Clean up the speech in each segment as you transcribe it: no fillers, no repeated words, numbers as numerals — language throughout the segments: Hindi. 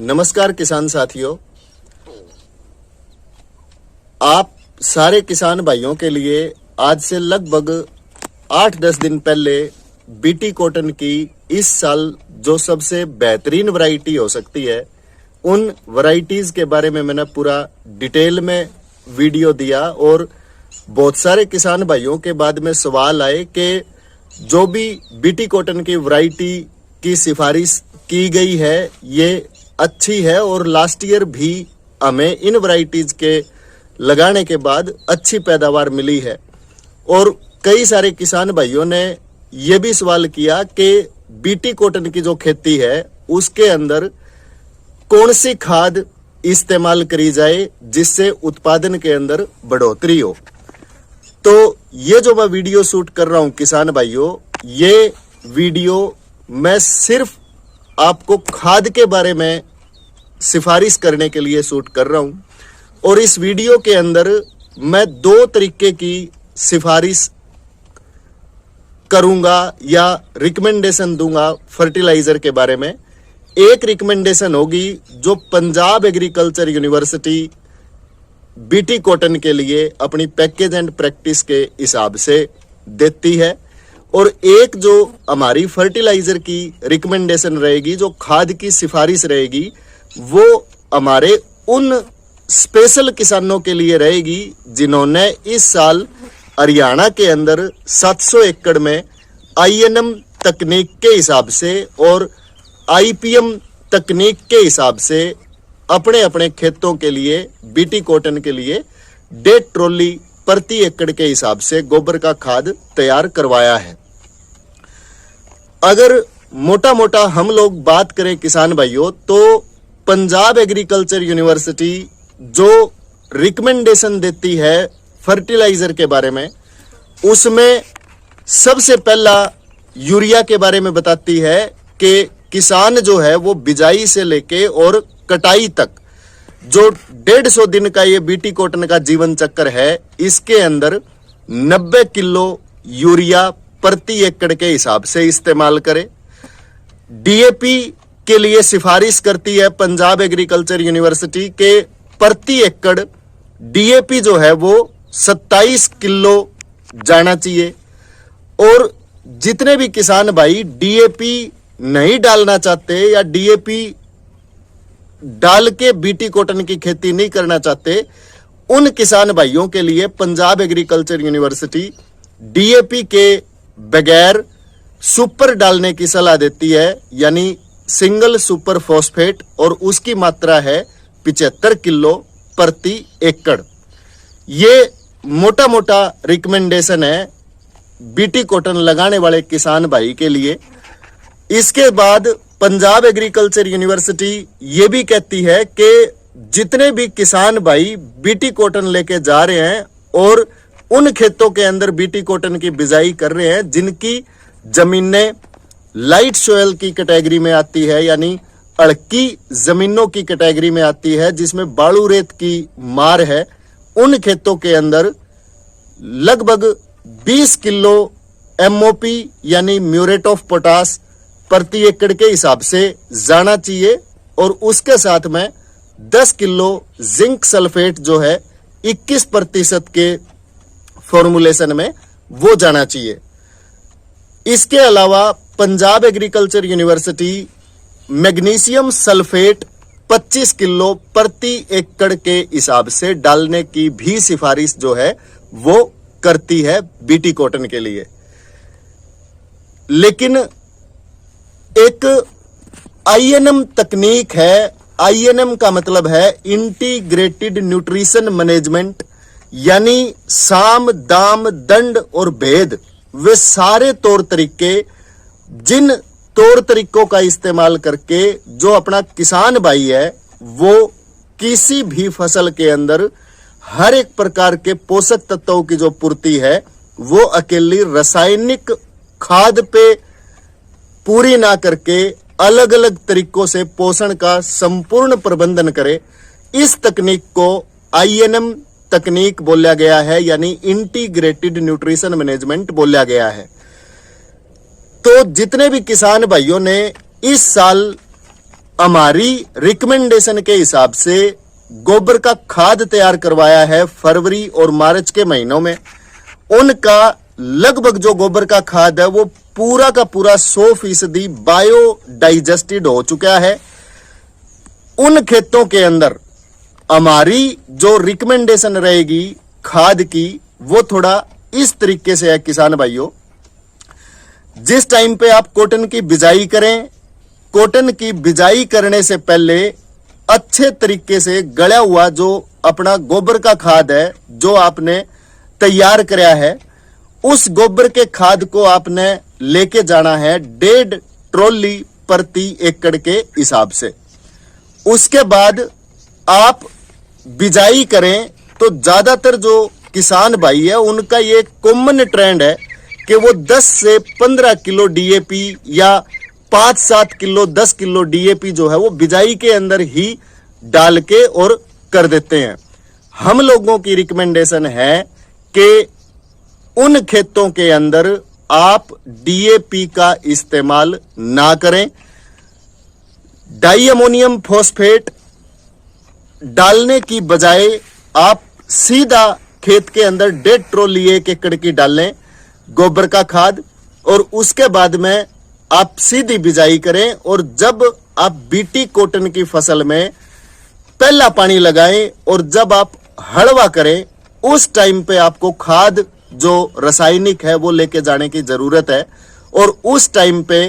नमस्कार किसान साथियों, आप सारे किसान भाइयों के लिए आज से लगभग 8-10 दिन पहले बीटी कॉटन की इस साल जो सबसे बेहतरीन वैरायटी हो सकती है उन वैरायटीज के बारे में मैंने पूरा डिटेल में वीडियो दिया और बहुत सारे किसान भाइयों के बाद में सवाल आए कि जो भी बीटी कॉटन की वैरायटी की सिफारिश की गई है ये अच्छी है और लास्ट ईयर भी हमें इन वैरायटीज के लगाने के बाद अच्छी पैदावार मिली है। और कई सारे किसान भाइयों ने यह भी सवाल किया कि बीटी कॉटन की जो खेती है उसके अंदर कौन सी खाद इस्तेमाल करी जाए जिससे उत्पादन के अंदर बढ़ोतरी हो। तो ये जो मैं वीडियो शूट कर रहा हूं किसान भाइयों, ये वीडियो मैं सिर्फ आपको खाद के बारे में सिफारिश करने के लिए शूट कर रहा हूं और इस वीडियो के अंदर मैं 2 तरीके की सिफारिश करूंगा या रिकमेंडेशन दूंगा फर्टिलाइजर के बारे में। एक रिकमेंडेशन होगी जो Punjab agriculture university BT cotton के लिए अपनी पैकेज एंड प्रैक्टिस के हिसाब से देती है और एक जो हमारी फर्टिलाइजर की रिकमेंडेशन रहेगी, जो खाद की सिफारिश रहेगी, वो हमारे उन स्पेशल किसानों के लिए रहेगी जिन्होंने इस साल हरियाणा के अंदर 700 एकड़ में आईएनएम तकनीक के हिसाब से और आईपीएम तकनीक के हिसाब से अपने अपने खेतों के लिए बीटी कॉटन के लिए 1.5 ट्रॉली प्रति एकड़ के हिसाब से गोबर का खाद तैयार करवाया है। अगर मोटा मोटा हम लोग बात करें किसान भाइयों, तो पंजाब एग्रीकल्चर यूनिवर्सिटी जो रिकमेंडेशन देती है फर्टिलाइजर के बारे में, उसमें सबसे पहला यूरिया के बारे में बताती है कि किसान जो है वो बिजाई से लेके और कटाई तक जो 150 दिन का ये बीटी कॉटन का जीवन चक्र है, इसके अंदर 90 किलो यूरिया प्रति एकड़ के हिसाब से इस्तेमाल करे। डीएपी के लिए सिफारिश करती है पंजाब एग्रीकल्चर यूनिवर्सिटी के प्रति एकड़ डीएपी जो है वो 27 किलो जाना चाहिए। और जितने भी किसान भाई डीएपी नहीं डालना चाहते या डीएपी डाल के बीटी कॉटन की खेती नहीं करना चाहते, उन किसान भाइयों के लिए पंजाब एग्रीकल्चर यूनिवर्सिटी डीएपी के बगैर सुपर डालने की सलाह देती है, यानी सिंगल सुपर फॉस्फेट, और उसकी मात्रा है 75 किलो प्रति एकड़। ये मोटा मोटा रिकमेंडेशन है बीटी कॉटन लगाने वाले किसान भाई के लिए। इसके बाद पंजाब एग्रीकल्चर यूनिवर्सिटी ये भी कहती है कि जितने भी किसान भाई बीटी कॉटन लेके जा रहे हैं और उन खेतों के अंदर बीटी कॉटन की बिजाई कर रहे हैं जिनकी जमीनें लाइट सोयल की कैटेगरी में आती है, यानी अड़की जमीनों की कैटेगरी में आती है, जिसमें बालू रेत की मार है, उन खेतों के अंदर लगभग 20 किलो एमओपी यानी म्यूरेट ऑफ पोटास प्रति एकड़ के हिसाब से जाना चाहिए और उसके साथ में 10 किलो जिंक सल्फेट जो है 21% के फॉर्मुलेशन में वो जाना चाहिए। इसके अलावा Punjab agriculture university magnesium sulphate 25 kilo प्रति एकड़ के हिसाब से डालने की भी सिफारिश जो है वो करती है बीटी कॉटन के लिए। लेकिन एक आईएनएम तकनीक है, आईएनएम का मतलब है इंटीग्रेटेड न्यूट्रिशन मैनेजमेंट, यानी साम दाम दंड और भेद, वे सारे तौर तरीके जिन तौर तरीकों का इस्तेमाल करके जो अपना किसान भाई है वो किसी भी फसल के अंदर हर एक प्रकार के पोषक तत्वों की जो पूर्ति है वो अकेली रासायनिक खाद पे पूरी ना करके अलग अलग तरीकों से पोषण का संपूर्ण प्रबंधन करे, इस तकनीक को आईएनएम तकनीक बोला गया है, यानी इंटीग्रेटेड न्यूट्रिशन मैनेजमेंट बोला गया है। तो जितने भी किसान भाइयों ने इस साल हमारी रिकमेंडेशन के हिसाब से गोबर का खाद तैयार करवाया है फरवरी और मार्च के महीनों में, उनका लगभग जो गोबर का खाद है वो पूरा का पूरा 100% बायोडाइजेस्टेड हो चुका है। उन खेतों के अंदर हमारी जो रिकमेंडेशन रहेगी खाद की वो थोड़ा इस तरीके से है किसान भाइयों। जिस टाइम पे आप कॉटन की बिजाई करें, कॉटन की बिजाई करने से पहले अच्छे तरीके से गला हुआ जो अपना गोबर का खाद है जो आपने तैयार कराया है, उस गोबर के खाद को आपने लेके जाना है 1.5 ट्रॉली प्रति एकड़ के हिसाब से। उसके बाद आप बिजाई करें तो ज्यादातर जो किसान भाई है उनका ये कॉमन ट्रेंड है कि वो 10 से 15 किलो डीएपी या 5-7 किलो 10 किलो डीएपी जो है वो बिजाई के अंदर ही डाल के और कर देते हैं। हम लोगों की रिकमेंडेशन है कि उन खेतों के अंदर आप डीएपी का इस्तेमाल ना करें। डाई अमोनियम फॉस्फेट डालने की बजाय आप सीधा खेत के अंदर 1.5 ट्रॉली 1 एकड़ की डाल लें गोबर का खाद, और उसके बाद में आप सीधी बिजाई करें। और जब आप बीटी कॉटन की फसल में पहला पानी लगाएं और जब आप हड़वा करें, उस टाइम पे आपको खाद जो रासायनिक है वो लेके जाने की जरूरत है। और उस टाइम पे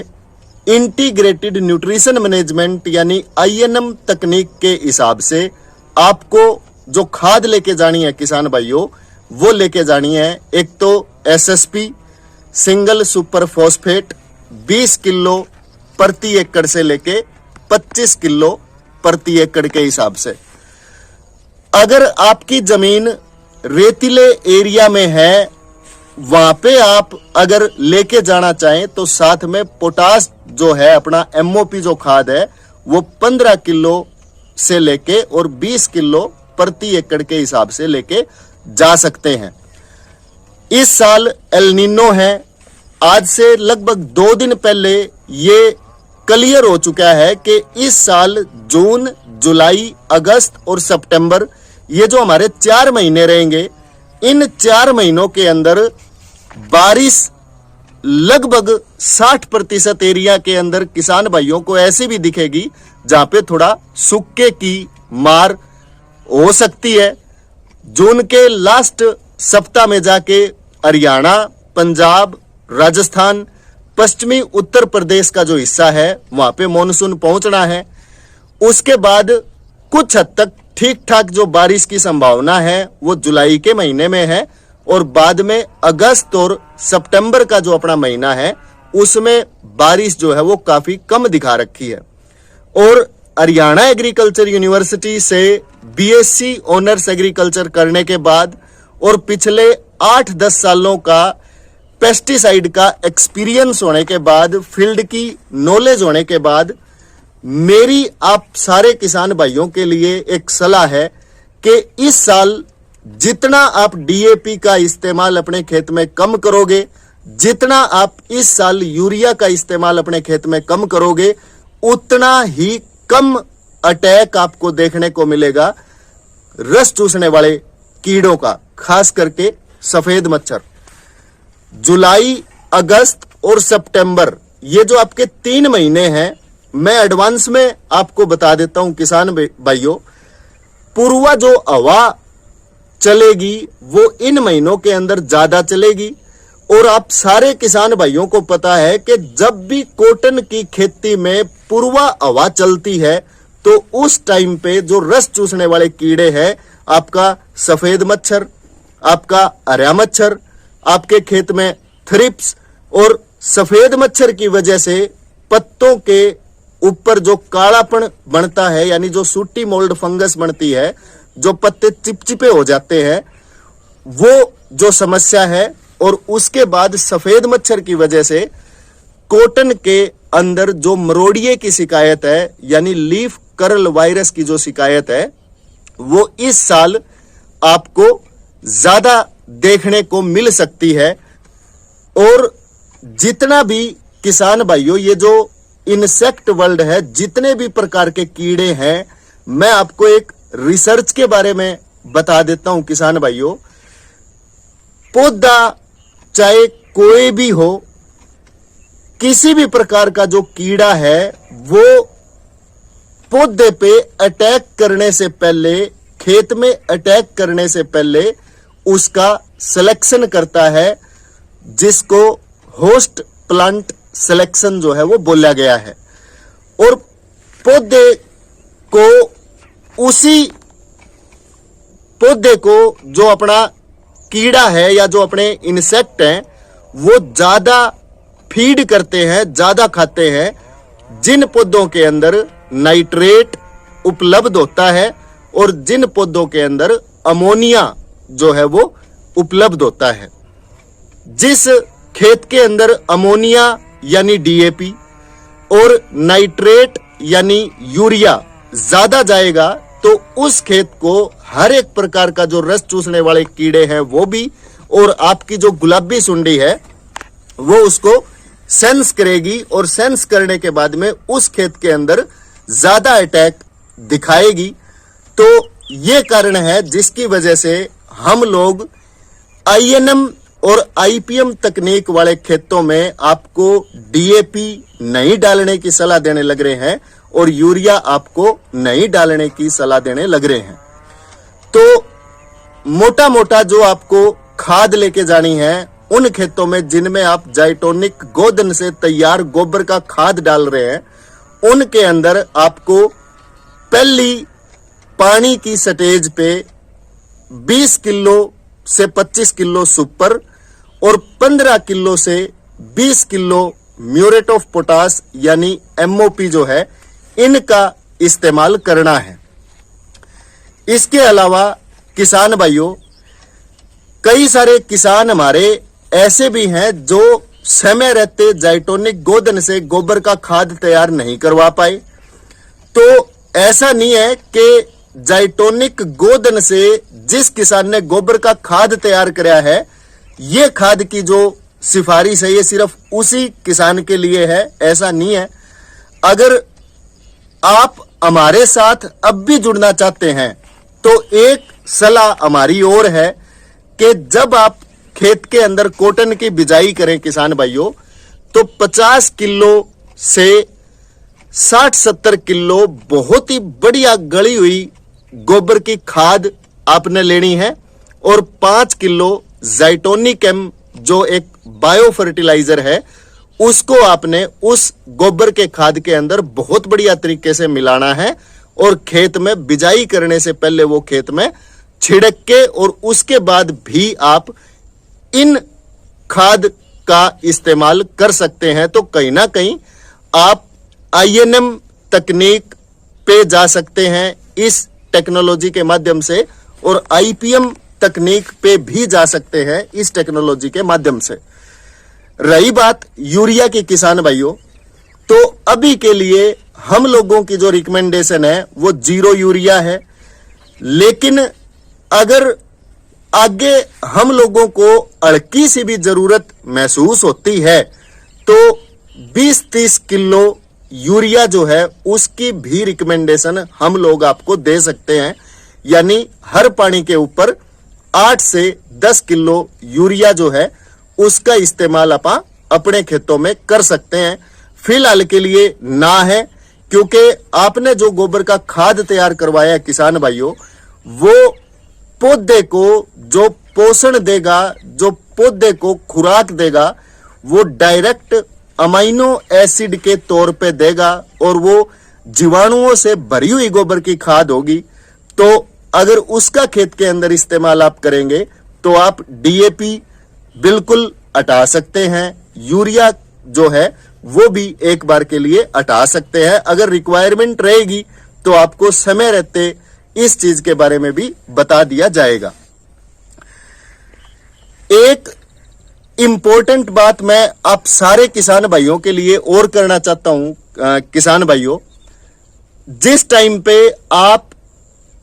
इंटीग्रेटेड न्यूट्रिशन मैनेजमेंट यानी आईएनएम तकनीक के हिसाब से आपको जो खाद लेके जानी है किसान भाइयों वो लेके जानी है। एक तो SSP single super phosphate 20 kilo प्रति एकड़ से लेके 25 किलो प्रति एकड़ के हिसाब से। अगर आपकी जमीन रेतीले एरिया में है वहां पे आप अगर लेके जाना चाहें तो साथ में पोटास जो है अपना एमओपी जो खाद है वो 15 किलो से लेके और 20 किलो प्रति एकड़ के हिसाब से लेके जा सकते हैं। इस साल एल नीनो है, आज से लगभग 2 दिन पहले ये क्लियर हो चुका है कि इस साल जून, जुलाई, अगस्त और सितंबर ये जो हमारे 4 महीने रहेंगे, इन 4 महीनों के अंदर बारिश लगभग 60% एरिया के अंदर किसान भाइयों को ऐसी भी दिखेगी जहां पे थोड़ा सूखे की मार हो सकती है। जून के लास्ट सप्ताह में जाके हरियाणा, पंजाब, राजस्थान, पश्चिमी उत्तर प्रदेश का जो हिस्सा है वहां पे मॉनसून पहुंचना है। उसके बाद कुछ हद तक ठीक ठाक जो बारिश की संभावना है वो जुलाई के महीने में है, और बाद में अगस्त और सितंबर का जो अपना महीना है उसमें बारिश जो है वो काफी कम दिखा रखी है। और हरियाणा एग्रीकल्चर यूनिवर्सिटी से बीएससी ऑनर्स एग्रीकल्चर करने के बाद और पिछले 8-10 सालों का पेस्टिसाइड का एक्सपीरियंस होने के बाद, फील्ड की नॉलेज होने के बाद, मेरी आप सारे किसान भाइयों के लिए एक सलाह है कि इस साल जितना आप डीएपी का इस्तेमाल अपने खेत में कम करोगे, जितना आप इस साल यूरिया का इस्तेमाल अपने खेत में कम करोगे, उतना ही कम अटैक आपको देखने को मिलेगा रस चूसने वाले कीड़ों का, खास करके सफेद मच्छर। जुलाई, अगस्त और सितंबर ये जो आपके 3 महीने हैं, मैं एडवांस में आपको बता देता हूं किसान भाइयों, पूर्वा जो हवा चलेगी वो इन महीनों के अंदर ज्यादा चलेगी। और आप सारे किसान भाइयों को पता है कि जब भी कॉटन की खेती में पूर्वा हवा चलती है तो उस टाइम पे जो रस चूसने वाले कीड़े हैं, आपका सफेद मच्छर, आपका हरा मच्छर, आपके खेत में थ्रिप्स, और सफेद मच्छर की वजह से पत्तों के ऊपर जो कालापन बनता है यानी जो सूटी मोल्ड फंगस बनती है, जो पत्ते चिपचिपे हो जाते हैं, वो जो समस्या है। और उसके बाद सफेद मच्छर की वजह से कॉटन के अंदर जो मरोड़िए की शिकायत है यानी लीफ कर्ल वायरस की जो शिकायत है वो इस साल आपको ज्यादा देखने को मिल सकती है। और जितना भी किसान भाइयों ये जो इंसेक्ट वर्ल्ड है, जितने भी प्रकार के कीड़े हैं, मैं आपको एक रिसर्च के बारे में बता देता हूं किसान भाइयों। पौधा चाहे कोई भी हो, किसी भी प्रकार का जो कीड़ा है वो पौधे पे अटैक करने से पहले, खेत में अटैक करने से पहले उसका सिलेक्शन करता है, जिसको होस्ट प्लांट सिलेक्शन जो है वो बोला गया है। और पौधे को, उसी पौधे को जो अपना कीड़ा है या जो अपने इंसेक्ट हैं वो ज्यादा फीड करते हैं, ज्यादा खाते हैं, जिन पौधों के अंदर नाइट्रेट उपलब्ध होता है और जिन पौधों के अंदर अमोनिया जो है वो उपलब्ध होता है। जिस खेत के अंदर अमोनिया यानी डीएपी और नाइट्रेट यानी यूरिया ज्यादा जाएगा तो उस खेत को हर एक प्रकार का जो रस चूसने वाले कीड़े हैं वो भी, और आपकी जो गुलाबी सुंडी है वो उसको सेंस करेगी, और सेंस करने के बाद में उस खेत के अंदर ज्यादा अटैक दिखाएगी। तो ये कारण है जिसकी वजह से हम लोग आईएनएम और आईपीएम तकनीक वाले खेतों में आपको डीएपी नहीं डालने की सलाह देने लग रहे हैं और यूरिया आपको नहीं डालने की सलाह देने लग रहे हैं। तो मोटा मोटा जो आपको खाद लेके जानी है उन खेतों में जिनमें आप जाइटोनिक गोधन से तैयार गोबर का खाद डाल रहे हैं, उनके अंदर आपको पहली पानी की स्टेज पे 20 किलो से 25 किलो सुपर और 15 किलो से 20 किलो म्यूरेट ऑफ पोटास यानी एमओपी जो है, इनका इस्तेमाल करना है। इसके अलावा किसान भाइयों, कई सारे किसान हमारे ऐसे भी हैं जो समय रहते जाइटोनिक गोधन से गोबर का खाद तैयार नहीं करवा पाए। तो ऐसा नहीं है कि जाइटोनिक गोधन से जिस किसान ने गोबर का खाद तैयार कराया है, ये खाद की जो सिफारिश है ये सिर्फ उसी किसान के लिए है, ऐसा नहीं है। अगर आप हमारे साथ अब भी जुड़ना चाहते हैं तो एक सलाह हमारी ओर है कि जब आप खेत के अंदर कॉटन की बिजाई करें किसान भाइयों, तो 50 किलो से 60-70 किलो बहुत ही बढ़िया गली हुई गोबर की खाद आपने लेनी है और 5 किलो जाइटोनिक एम जो एक बायो फर्टिलाइजर है उसको आपने उस गोबर के खाद के अंदर बहुत बढ़िया तरीके से मिलाना है और खेत में बिजाई करने से पहले वो खेत में छिड़क के, और उसके बाद भी आप इन खाद का इस्तेमाल कर सकते हैं। तो कहीं ना कहीं आप आईएनएम तकनीक पे जा सकते हैं इस टेक्नोलॉजी के माध्यम से, और आईपीएम तकनीक पे भी जा सकते हैं इस टेक्नोलॉजी के माध्यम से। रही बात यूरिया की किसान भाइयों, तो अभी के लिए हम लोगों की जो रिकमेंडेशन है वो 0 यूरिया है, लेकिन अगर आगे हम लोगों को हल्की सी भी जरूरत महसूस होती है तो 20-30 किलो यूरिया जो है उसकी भी रिकमेंडेशन हम लोग आपको दे सकते हैं। यानी हर पानी के ऊपर 8 से 10 किलो यूरिया जो है उसका इस्तेमाल आप अपने खेतों में कर सकते हैं। फिलहाल के लिए ना है, क्योंकि आपने जो गोबर का खाद तैयार करवाया है किसान भाइयों, वो पौधे को जो पोषण देगा, जो पौधे को खुराक देगा, वो डायरेक्ट अमाइनो एसिड के तौर पे देगा और वो जीवाणुओं से भरी हुई गोबर की खाद होगी। तो अगर उसका खेत के अंदर इस्तेमाल आप करेंगे तो आप डीएपी बिल्कुल हटा सकते हैं, यूरिया जो है वो भी एक बार के लिए हटा सकते हैं। अगर रिक्वायरमेंट रहेगी तो आपको समय रहते इस चीज के बारे में भी बता दिया जाएगा। एक इंपॉर्टेंट बात मैं आप सारे किसान भाइयों के लिए और करना चाहता हूं। किसान भाइयों, जिस टाइम पे आप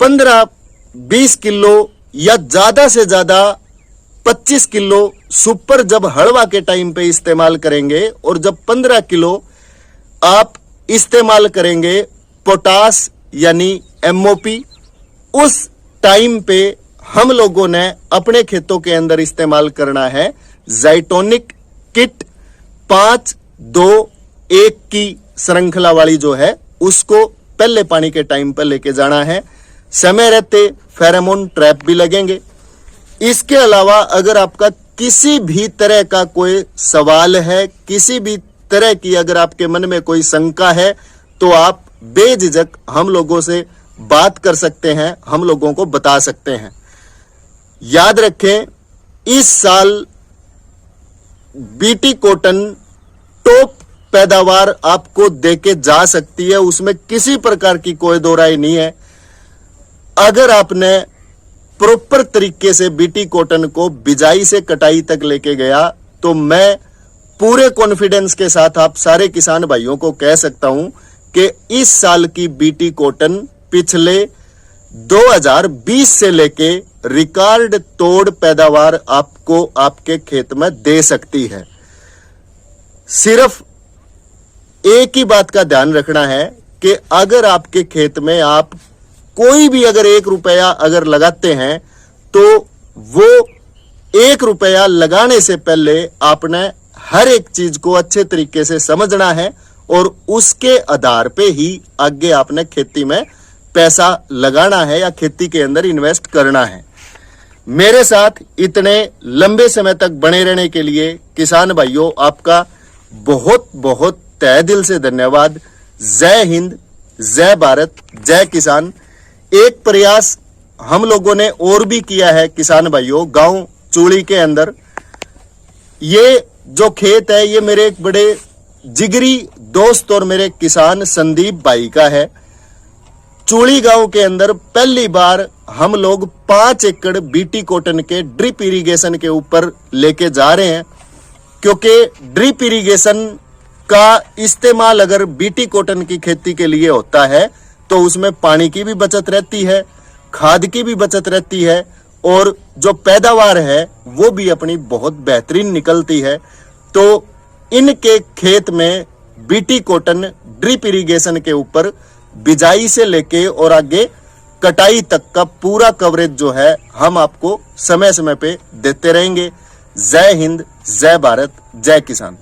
15-20 किलो या ज्यादा से ज्यादा 25 किलो सुपर जब हड़वा के टाइम पे इस्तेमाल करेंगे और जब 15 किलो आप इस्तेमाल करेंगे पोटास यानी एमओपी, उस टाइम पे हम लोगों ने अपने खेतों के अंदर इस्तेमाल करना है ज़ाइटोनिक किट 5-2-1 की श्रृंखला वाली जो है, उसको पहले पानी के टाइम पर लेके जाना है। समय रहते फेरोमोन ट्रैप भी लगेंगे। इसके अलावा अगर आपका किसी भी तरह का कोई सवाल है, किसी भी तरह की अगर आपके मन में कोई शंका है, तो आप बेझिझक हम लोगों से बात कर सकते हैं, हम लोगों को बता सकते हैं। याद रखें, इस साल बीटी कॉटन टॉप पैदावार आपको देके जा सकती है, उसमें किसी प्रकार की कोई दो राय नहीं है। अगर आपने प्रॉपर तरीके से बीटी कॉटन को बिजाई से कटाई तक लेके गया, तो मैं पूरे कॉन्फिडेंस के साथ आप सारे किसान भाइयों को कह सकता हूं कि इस साल की बीटी कॉटन पिछले 2020 से लेके रिकॉर्ड तोड़ पैदावार आपको आपके खेत में दे सकती है। सिर्फ एक ही बात का ध्यान रखना है कि अगर आपके खेत में आप कोई भी अगर 1 रुपया अगर लगाते हैं, तो वो 1 रुपया लगाने से पहले आपने हर एक चीज को अच्छे तरीके से समझना है और उसके आधार पे ही आगे आपने खेती में पैसा लगाना है या खेती के अंदर इन्वेस्ट करना है। मेरे साथ इतने लंबे समय तक बने रहने के लिए किसान भाइयों, आपका बहुत बहुत तहे दिल से धन्यवाद। जय हिंद, जय भारत, जय किसान। एक प्रयास हम लोगों ने और भी किया है किसान भाइयों, गांव चूड़ी के अंदर। ये जो खेत है, ये मेरे एक बड़े जिगरी दोस्त और मेरे किसान संदीप भाई का है। चूड़ी गांव के अंदर पहली बार हम लोग 5 एकड़ बीटी कॉटन के ड्रिप इरिगेशन के ऊपर लेके जा रहे हैं, क्योंकि ड्रिप इरिगेशन का इस्तेमाल अगर बीटी कॉटन की खेती के लिए होता है, तो उसमें पानी की भी बचत रहती है, खाद की भी बचत रहती है, और जो पैदावार है वो भी अपनी बहुत बेहतरीन निकलती है। तो इनके खेत में बीटी कॉटन ड्रिप इरिगेशन के ऊपर बिजाई से लेके और आगे कटाई तक का पूरा कवरेज जो है हम आपको समय समय पे देते रहेंगे। जय हिंद, जय भारत, जय किसान।